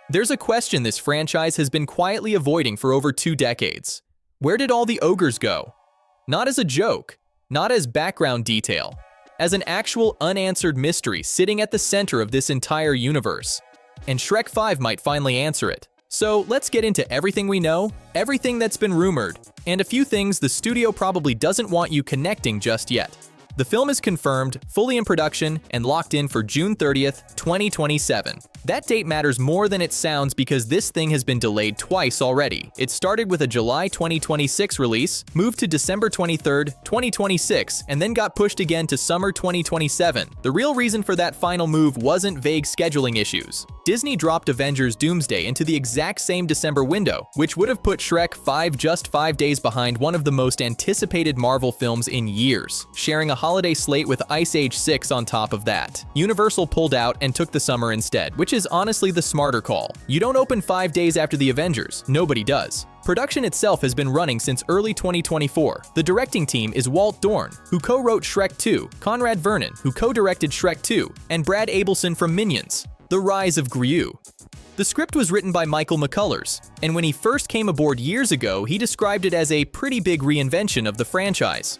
There's a question this franchise has been quietly avoiding for over 2 decades. Where did all the ogres go? Not as a joke, not as background detail, as an actual unanswered mystery sitting at the center of this entire universe. And Shrek 5 might finally answer it. So let's get into everything we know, everything that's been rumored, and a few things the studio probably doesn't want you connecting just yet. The film is confirmed, fully in production, and locked in for June 30th, 2027. That date matters more than it sounds because this thing has been delayed twice already. It started with a July 2026 release, moved to December 23rd, 2026, and then got pushed again to summer 2027. The real reason for that final move wasn't vague scheduling issues. Disney dropped Avengers Doomsday into the exact same December window, which would have put Shrek 5 just 5 days behind one of the most anticipated Marvel films in years, sharing a holiday slate with Ice Age 6 on top of that. Universal pulled out and took the summer instead, which is honestly the smarter call. You don't open 5 days after the Avengers, nobody does. Production itself has been running since early 2024. The directing team is Walt Dorn, who co-wrote Shrek 2, Conrad Vernon, who co-directed Shrek 2, and Brad Abelson from Minions: The Rise of Gru. The script was written by Michael McCullers, and when he first came aboard years ago, he described it as a pretty big reinvention of the franchise.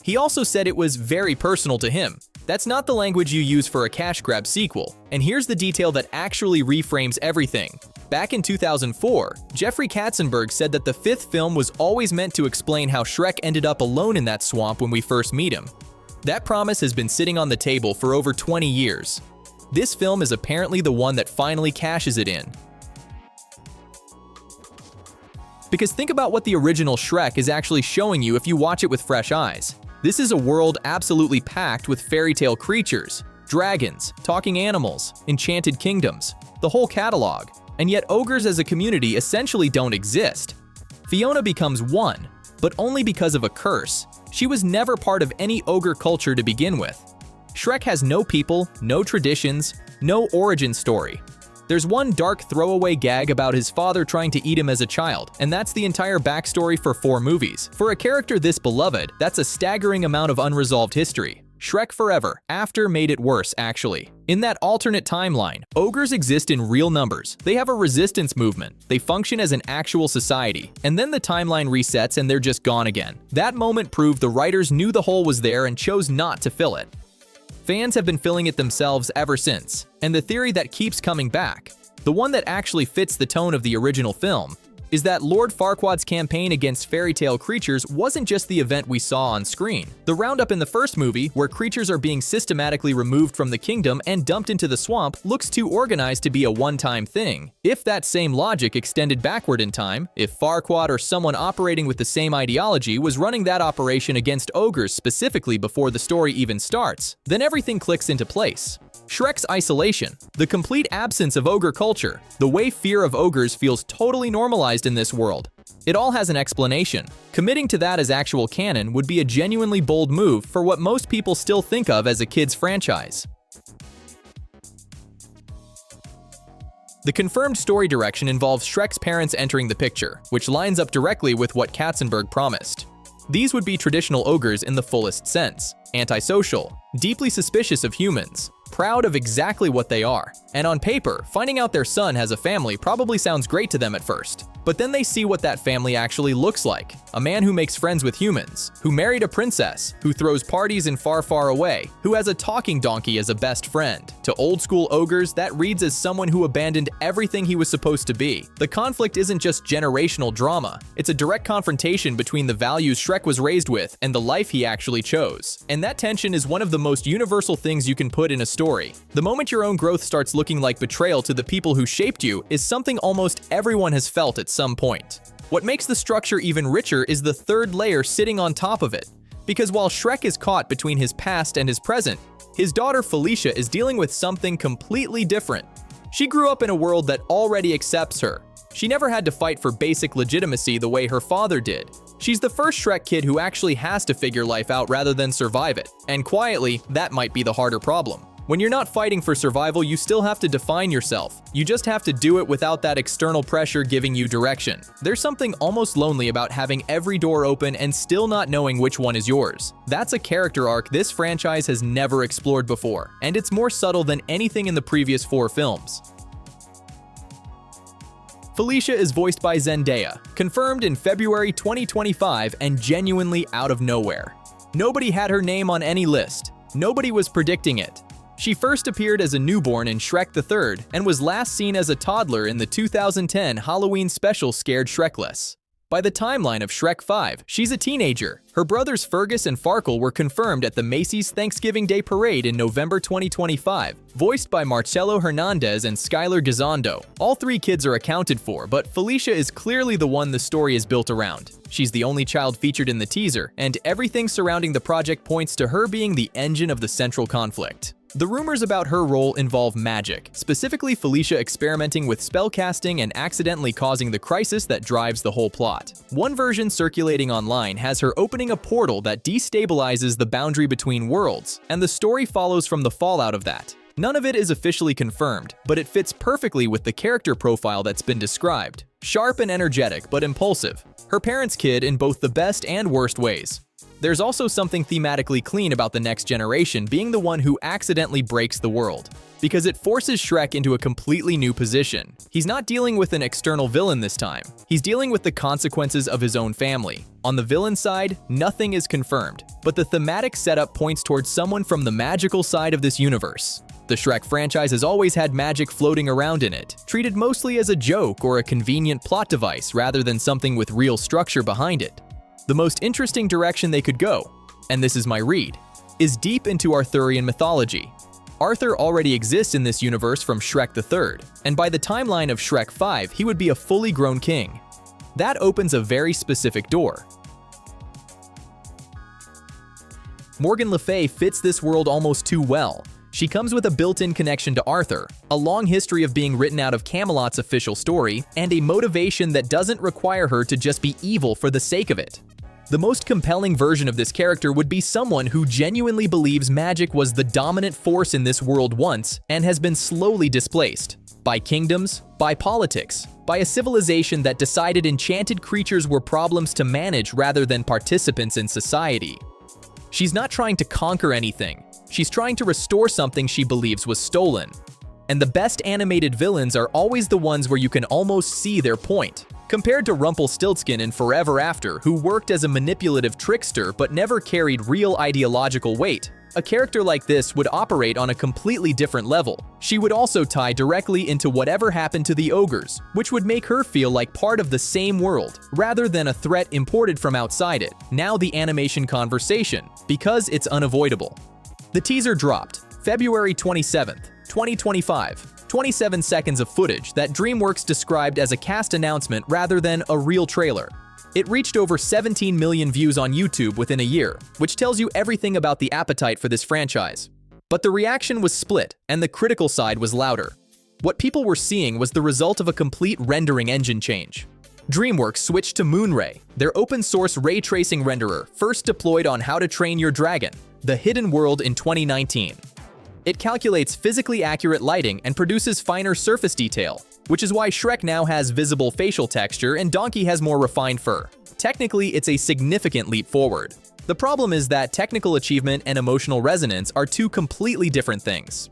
He also said it was very personal to him. That's not the language you use for a cash grab sequel, and here's the detail that actually reframes everything. Back in 2004, Jeffrey Katzenberg said that the 5th film was always meant to explain how Shrek ended up alone in that swamp when we first meet him. That promise has been sitting on the table for over 20 years. This film is apparently the one that finally cashes it in. Because think about what the original Shrek is actually showing you if you watch it with fresh eyes. This is a world absolutely packed with fairy tale creatures, dragons, talking animals, enchanted kingdoms, the whole catalog, and yet ogres as a community essentially don't exist. Fiona becomes one, but only because of a curse. She was never part of any ogre culture to begin with. Shrek has no people, no traditions, no origin story. There's one dark throwaway gag about his father trying to eat him as a child, and that's the entire backstory for 4 movies. For a character this beloved, that's a staggering amount of unresolved history. Shrek Forever After made it worse, actually. In that alternate timeline, ogres exist in real numbers. They have a resistance movement. They function as an actual society. And then the timeline resets and they're just gone again. That moment proved the writers knew the hole was there and chose not to fill it. Fans have been filling it themselves ever since, and the theory that keeps coming back, the one that actually fits the tone of the original film, is that Lord Farquaad's campaign against fairy tale creatures wasn't just the event we saw on screen. The roundup in the first movie, where creatures are being systematically removed from the kingdom and dumped into the swamp, looks too organized to be a one-time thing. If that same logic extended backward in time, if Farquaad or someone operating with the same ideology was running that operation against ogres specifically before the story even starts, then everything clicks into place. Shrek's isolation, the complete absence of ogre culture, the way fear of ogres feels totally normalized in this world. It all has an explanation. Committing to that as actual canon would be a genuinely bold move for what most people still think of as a kids' franchise. The confirmed story direction involves Shrek's parents entering the picture, which lines up directly with what Katzenberg promised. These would be traditional ogres in the fullest sense, antisocial, deeply suspicious of humans, proud of exactly what they are. And on paper, finding out their son has a family probably sounds great to them at first. But then they see what that family actually looks like. A man who makes friends with humans, who married a princess, who throws parties in far, far away, who has a talking donkey as a best friend. To old school ogres, that reads as someone who abandoned everything he was supposed to be. The conflict isn't just generational drama, it's a direct confrontation between the values Shrek was raised with and the life he actually chose. And that tension is one of the most universal things you can put in a story. The moment your own growth starts looking like betrayal to the people who shaped you is something almost everyone has felt at some point. What makes the structure even richer is the third layer sitting on top of it. Because while Shrek is caught between his past and his present, his daughter Felicia is dealing with something completely different. She grew up in a world that already accepts her. She never had to fight for basic legitimacy the way her father did. She's the first Shrek kid who actually has to figure life out rather than survive it. And quietly, that might be the harder problem. When you're not fighting for survival, you still have to define yourself. You just have to do it without that external pressure giving you direction. There's something almost lonely about having every door open and still not knowing which one is yours. That's a character arc this franchise has never explored before, and it's more subtle than anything in the previous 4 films. Felicia is voiced by Zendaya, confirmed in February 2025 and genuinely out of nowhere. Nobody had her name on any list. Nobody was predicting it. She first appeared as a newborn in Shrek the Third and was last seen as a toddler in the 2010 Halloween special Scared Shrekless. By the timeline of Shrek 5, she's a teenager. Her brothers Fergus and Farkle were confirmed at the Macy's Thanksgiving Day Parade in November 2025, voiced by Marcelo Hernandez and Skylar Gisondo. All three kids are accounted for, but Felicia is clearly the one the story is built around. She's the only child featured in the teaser, and everything surrounding the project points to her being the engine of the central conflict. The rumors about her role involve magic, specifically Felicia experimenting with spellcasting and accidentally causing the crisis that drives the whole plot. One version circulating online has her opening a portal that destabilizes the boundary between worlds, and the story follows from the fallout of that. None of it is officially confirmed, but it fits perfectly with the character profile that's been described. Sharp and energetic, but impulsive. Her parents' kid in both the best and worst ways. There's also something thematically clean about the next generation being the one who accidentally breaks the world, because it forces Shrek into a completely new position. He's not dealing with an external villain this time. He's dealing with the consequences of his own family. On the villain side, nothing is confirmed, but the thematic setup points towards someone from the magical side of this universe. The Shrek franchise has always had magic floating around in it, treated mostly as a joke or a convenient plot device rather than something with real structure behind it. The most interesting direction they could go, and this is my read, is deep into Arthurian mythology. Arthur already exists in this universe from Shrek the Third, and by the timeline of Shrek 5, he would be a fully grown king. That opens a very specific door. Morgan Le Fay fits this world almost too well. She comes with a built-in connection to Arthur, a long history of being written out of Camelot's official story, and a motivation that doesn't require her to just be evil for the sake of it. The most compelling version of this character would be someone who genuinely believes magic was the dominant force in this world once and has been slowly displaced by kingdoms, by politics, by a civilization that decided enchanted creatures were problems to manage rather than participants in society. She's not trying to conquer anything. She's trying to restore something she believes was stolen. And the best animated villains are always the ones where you can almost see their point. Compared to Rumpelstiltskin in Forever After, who worked as a manipulative trickster but never carried real ideological weight, a character like this would operate on a completely different level. She would also tie directly into whatever happened to the ogres, which would make her feel like part of the same world, rather than a threat imported from outside it. Now the animation conversation, because it's unavoidable. The teaser dropped February 27th, 2025. 27 seconds of footage that DreamWorks described as a cast announcement rather than a real trailer. It reached over 17 million views on YouTube within a year, which tells you everything about the appetite for this franchise. But the reaction was split, and the critical side was louder. What people were seeing was the result of a complete rendering engine change. DreamWorks switched to Moonray, their open-source ray tracing renderer first deployed on How to Train Your Dragon: The Hidden World in 2019. It calculates physically accurate lighting and produces finer surface detail, which is why Shrek now has visible facial texture and Donkey has more refined fur. Technically, it's a significant leap forward. The problem is that technical achievement and emotional resonance are two completely different things.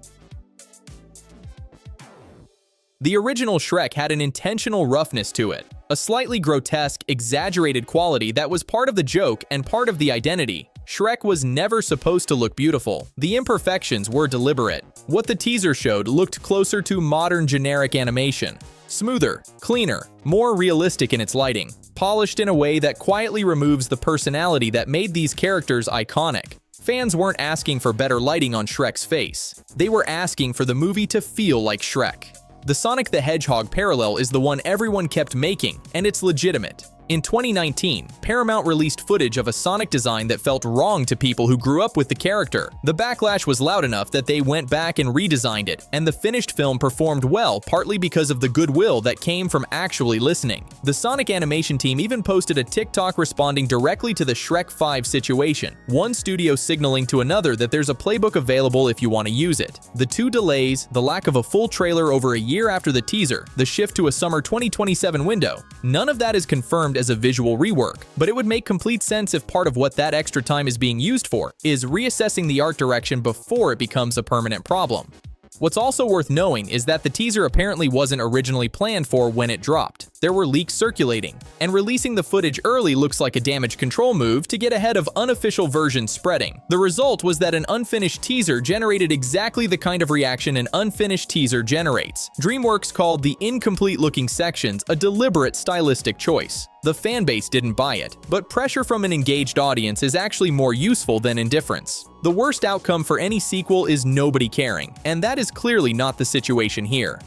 The original Shrek had an intentional roughness to it, a slightly grotesque, exaggerated quality that was part of the joke and part of the identity. Shrek was never supposed to look beautiful. The imperfections were deliberate. What the teaser showed looked closer to modern generic animation. Smoother, cleaner, more realistic in its lighting, polished in a way that quietly removes the personality that made these characters iconic. Fans weren't asking for better lighting on Shrek's face. They were asking for the movie to feel like Shrek. The Sonic the Hedgehog parallel is the one everyone kept making, and it's legitimate. In 2019, Paramount released footage of a Sonic design that felt wrong to people who grew up with the character. The backlash was loud enough that they went back and redesigned it, and the finished film performed well partly because of the goodwill that came from actually listening. The Sonic animation team even posted a TikTok responding directly to the Shrek 5 situation, one studio signaling to another that there's a playbook available if you want to use it. The two delays, the lack of a full trailer over a year after the teaser, the shift to a summer 2027 window, none of that is confirmed as a visual rework, but it would make complete sense if part of what that extra time is being used for is reassessing the art direction before it becomes a permanent problem. What's also worth knowing is that the teaser apparently wasn't originally planned for when it dropped. There were leaks circulating, and releasing the footage early looks like a damage control move to get ahead of unofficial versions spreading. The result was that an unfinished teaser generated exactly the kind of reaction an unfinished teaser generates. DreamWorks called the incomplete-looking sections a deliberate stylistic choice. The fanbase didn't buy it, but pressure from an engaged audience is actually more useful than indifference. The worst outcome for any sequel is nobody caring, and that is clearly not the situation here.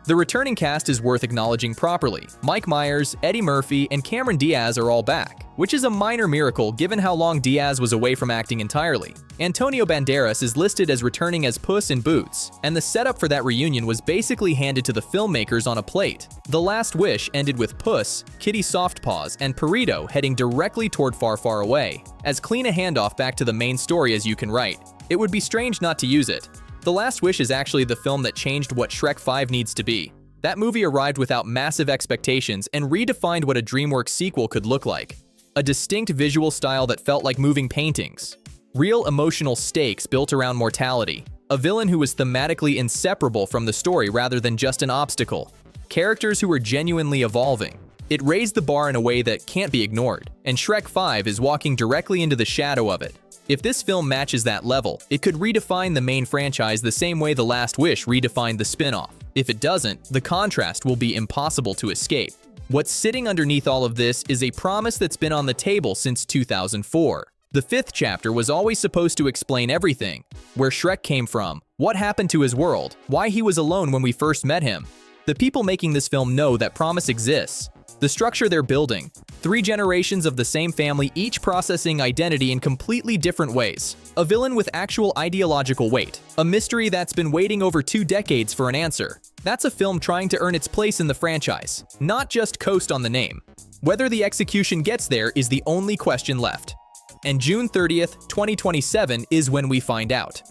The returning cast is worth acknowledging properly. Mike Myers, Eddie Murphy, and Cameron Diaz are all back, which is a minor miracle given how long Diaz was away from acting entirely. Antonio Banderas is listed as returning as Puss in Boots, and the setup for that reunion was basically handed to the filmmakers on a plate. The Last Wish ended with Puss, Kitty Softpaws, and Perito heading directly toward Far Far Away. As clean a handoff back to the main story as you can write. It would be strange not to use it. The Last Wish is actually the film that changed what Shrek 5 needs to be. That movie arrived without massive expectations and redefined what a DreamWorks sequel could look like. A distinct visual style that felt like moving paintings. Real emotional stakes built around mortality. A villain who was thematically inseparable from the story rather than just an obstacle. Characters who were genuinely evolving. It raised the bar in a way that can't be ignored, and Shrek 5 is walking directly into the shadow of it. If this film matches that level, it could redefine the main franchise the same way The Last Wish redefined the spin-off. If it doesn't, the contrast will be impossible to escape. What's sitting underneath all of this is a promise that's been on the table since 2004. The fifth chapter was always supposed to explain everything. Where Shrek came from, what happened to his world, why he was alone when we first met him. The people making this film know that promise exists. The structure they're building, 3 generations of the same family each processing identity in completely different ways. A villain with actual ideological weight. A mystery that's been waiting over 2 decades for an answer. That's a film trying to earn its place in the franchise, not just coast on the name. Whether the execution gets there is the only question left. And June 30th, 2027 is when we find out.